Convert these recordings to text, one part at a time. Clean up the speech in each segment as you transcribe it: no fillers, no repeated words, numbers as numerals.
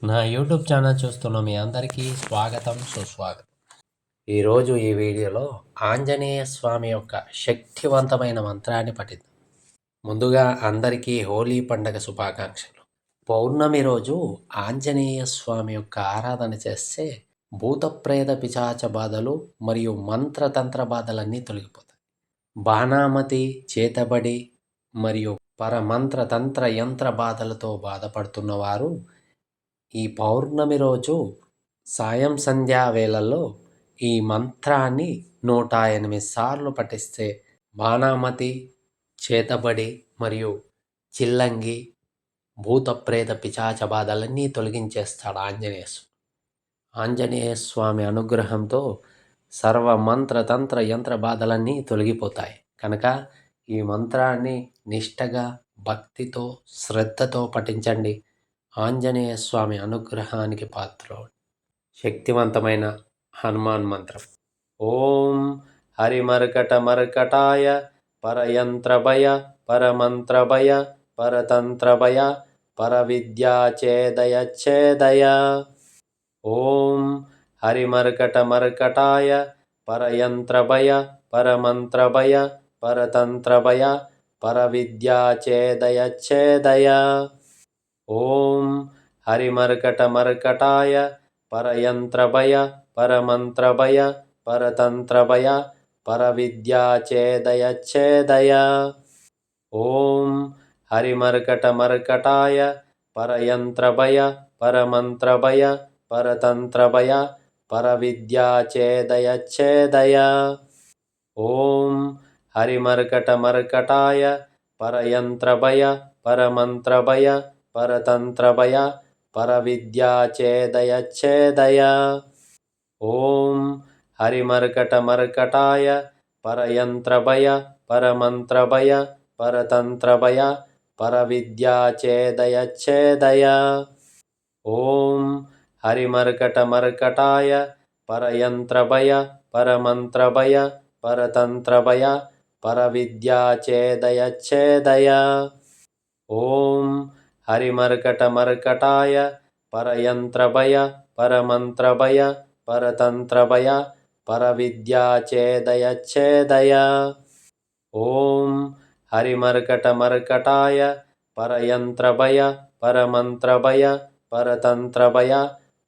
నా YouTube channel చూస్తున్న మీ అందరికీ స్వాగతం, సుస్వాగతం. ఈరోజు ఈ వీడియోలో ఆంజనేయ స్వామి యొక్క శక్తివంతమైన మంత్రాన్ని పఠిద్దాం. ముందుగా అందరికీ హోలీ పండగ శుభాకాంక్షలు. పౌర్ణమి రోజు ఆంజనేయ స్వామి యొక్క ఆరాధన చేస్తే భూతప్రేత పిశాచ బాధలు మరియు మంత్రతంత్ర బాధలన్నీ తొలగిపోతాయి. బాణామతి, చేతబడి మరియు పరమంత్ర తంత్ర యంత్ర బాధలతో బాధపడుతున్న వారు ఈ పౌర్ణమి రోజు సాయం సంధ్యా వేళల్లో ఈ మంత్రాన్ని 108 సార్లు పఠిస్తే బాణామతి, చేతబడి మరియు చిల్లంగి, భూతప్రేత పిశాచ బాధలన్నీ తొలగించేస్తాడు ఆంజనేయ స్వామి. ఆంజనేయ స్వామి అనుగ్రహంతో సర్వ మంత్ర తంత్ర యంత్ర బాధలన్నీ తొలగిపోతాయి. కనుక ఈ మంత్రాన్ని నిష్టగా, భక్తితో, శ్రద్ధతో పఠించండి. ఆంజనేయ స్వామి అనుగ్రహానికి పాత్రుడు. శక్తివంతమైన హనుమాన్ మంత్రం. ఓం హరిమర్కట మర్కటాయ పరయంత్రభయ పరమంత్రభయ పరతంత్రభయ పరవిద్యాచేదయ ఛేదయ. ఓం హరిమర్కట మర్కటాయ పరయంత్రభయ పరమంత్రభయ పరతంత్రభయ పరవిద్యాచేదయ ఛేదయ. ఓం హరిమర్కట మర్కటాయ పరయంత్రభయ పరమంత్రభయ పరతంత్రభయ పరవిద్యాచేదయ ఛేదయ. ఓం హరిమర్కట మర్కటాయ పరయంత్రభయ పరమంత్రభయ పరతంత్రభయ పరవిద్యాచేదయ ఛేదయ. ఓం హరిమర్కట మర్కటాయ పరయంత్రభయ పరమంత్రభయ పరతంత్రభయ పరవిద్యాచేదయ ఛేదయ. ఓం హరిమర్కట మర్కటాయ పరయంత్రభయ పరమంత్రభయ పరతంత్రభయ పరవిద్యాచేదయ ఛేదయ. ఓం హరిమర్కట మర్కటాయ పరయంత్రభయ పరమంత్రభయ పరతంత్రభయ పరవిద్యాచేదయ ఛేదయ. ఓం హరిమర్కట మర్కటాయ పరయంత్రభయ పరమంత్రభయ పరతంత్రభయ పరవిద్యాచేదయ ఛేదయ. ఓం హరిమర్కట మర్కటాయ పరయంత్రభయ పరమంత్రభయ పరతంత్రభయ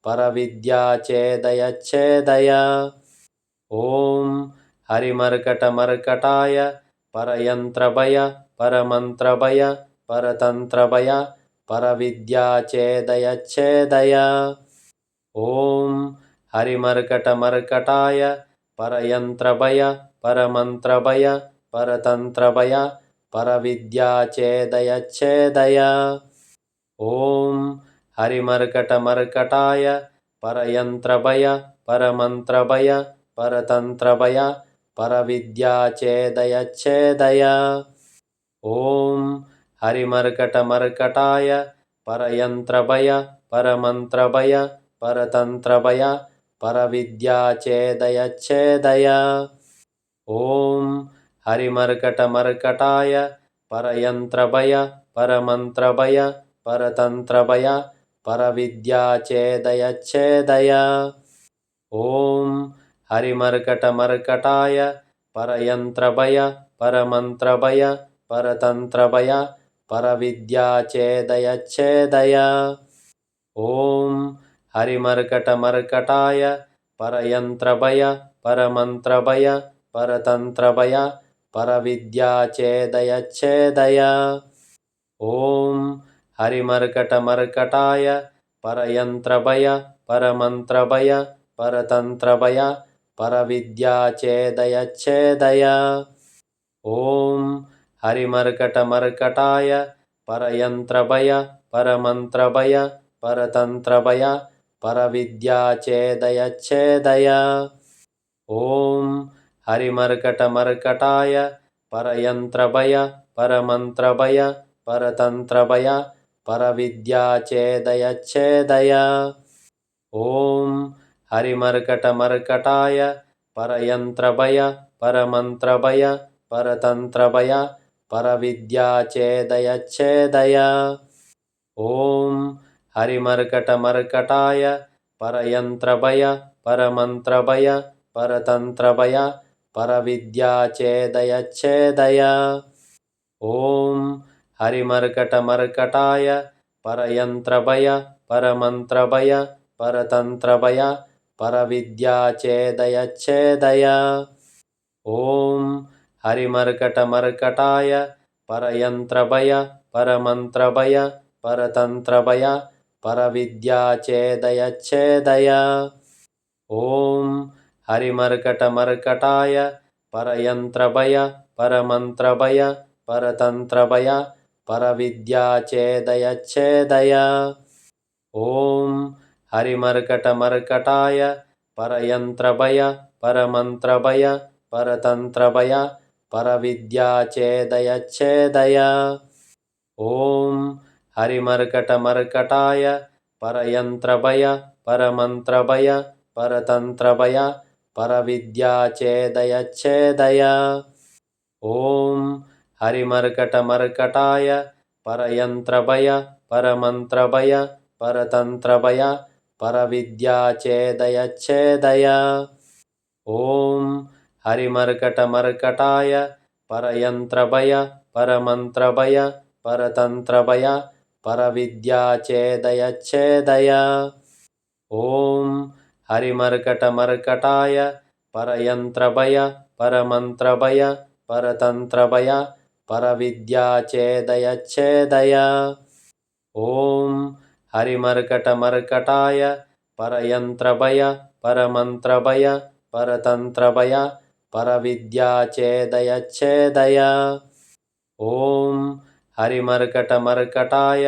పరవిద్యాచేదయ ఛేదయ. ఓం హరిమర్కట మర్కటాయ పరయంత్రభయ పరమంత్రభయ పరతంత్రభయ పరవిద్యాచేదయ ఛేదయ. ఓం హరిమర్కట మర్కటాయ పరయంత్రభయ పరమంత్రభయ పరతంత్రభయ పరవిద్యాచేదయ ఛేదయ. ఓం హరిమర్కట మర్కటాయ పరయంత్రభయ పరమంత్రభయ పరతంత్రభయ పరవిద్యాచేదయ ఛేదయ. ఓం హరిమర్కట మర్కటాయ పరయంత్రభయ పరమంత్రభయ పరతంత్రభయ పరవిద్యాచేదయ ఛేదయ. ఓం హరిమర్కట మర్కటాయ పరయంత్రభయ పరమంత్రభయ పరతంత్రభయ పరవిద్యాచేదయ ఛేదయ. ఓం హరిమర్కట మర్కటాయ పరయంత్రభయ పరమంత్రభయ పరతంత్రభయ పరవిద్యాచేదయ ఛేదయ. ఓం హరిమర్కట మర్కటాయ పరయంత్రభయ పరమంత్రభయ పరతంత్రభయ పరవిద్యాచేదయ ఛేదయ. ఓం హరిమర్కట మర్కటాయ పరయంత్రభయ పరమంత్రభయ పరతంత్రభయ పరవిద్యాచేదయ ఛేదయ. ఓం హరిమర్కట మర్కటాయ పరయంత్రభయ పరమంత్రభయ పరతంత్రభయ పరవిద్యాచేదయ ఛేదయ. ఓం హరిమర్కట మర్కటాయ పరయంత్రభయ పరమంత్రభయ పరతంత్రభయ పరవిద్యాచేదయ ఛేదయ. ఓం హరిమర్కట మర్కటాయ పరయంత్రభయ పరమంత్రభయ పరతంత్రభయ పరవిద్యాచేదయ ఛేదయ. ఓం हरिमर्कटमर्कटाय परयन्त्रभय परमन्त्रभय परतन्त्रभय परविद्याचेदयच्छेदय ॐ हरिमर्कटमर्कटाय परयन्त्रभय परमन्त्रभय परतन्त्रभय परविद्याचेदयच्छेदय ॐ हरिमर्कटमर्कटाय परयन्त्रभय परमन्त्रभय परतन्त्रभय परविद्याचेदयच्छेदय ॐ हरिमर्कटमर्कटाय परयन्त्रभय परमन्त्रभय परतन्त्रभय परविद्याचेदयच्छेदय ॐ हरिमर्कटमर्कटाय परयन्त्रभय परमन्त्रभय परतन्त्रभय परविद्याचेदयच्छेदय ॐ हरिमर्कटमर्कटाय परयन्त्रभय परमन्त्रभय परतन्त्रभय परविद्याचेदयच्छेदय ॐ हरिमर्कटमर्कटाय परयन्त्रभय परमन्त्रभय परतन्त्रभय परविद्याचेदयच्छेदय ॐ हरिमर्कटमर्कटाय परयन्त्रभय परमन्त्रभय परतन्त्रभय परविद्याचेदयच्छेदय ॐ हरिमर्कटमर्कटाय परयन्त्रभय परमन्त्रभय परतन्त्रभय परविद्याचेदयच्छेदय ॐ हरिमर्कटमर्कटाय परयन्त्रभय परमन्त्रभय परतन्त्रभय परविद्याचेदयच्छेदय ॐ हरिमर्कटमर्कटाय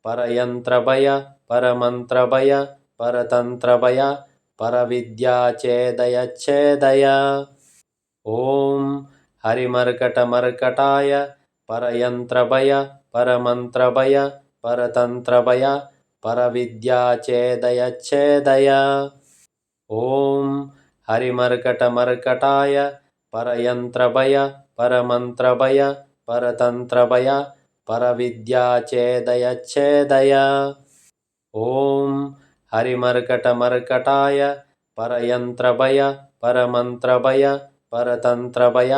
परयन्त्रभय परमन्त्रभय परतन्त्रभय परविद्याचेदयच्छेदय ॐ हरिमर्कटमर्कटाय परयन्त्रभय परमन्त्रभय परतन्त्रभय परविद्याचेदयच्छेदय ॐ हरिमर्कटमर्कटाय परयन्त्रभय परमन्त्रभय परतन्त्रभय परविद्याचेदयच्छेदय ॐ हरिमर्कटमर्कटाय परयन्त्रभय परमन्त्रभय परतन्त्रभय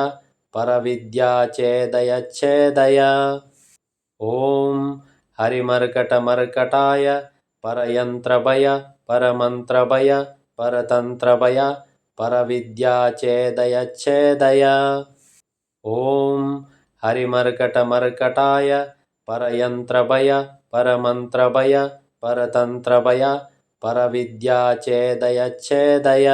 परविद्याचेदयच्छेदय ॐ हरिमर्कटमर्कटाय परयन्त्रभय परमन्त्रभय परतन्त्रभय परविद्याचेदयच्छेदय ॐ हरिमर्कटमर्कटाय परयन्त्रभय परमन्त्रभय परतन्त्रभय परविद्याचेदयच्छेदय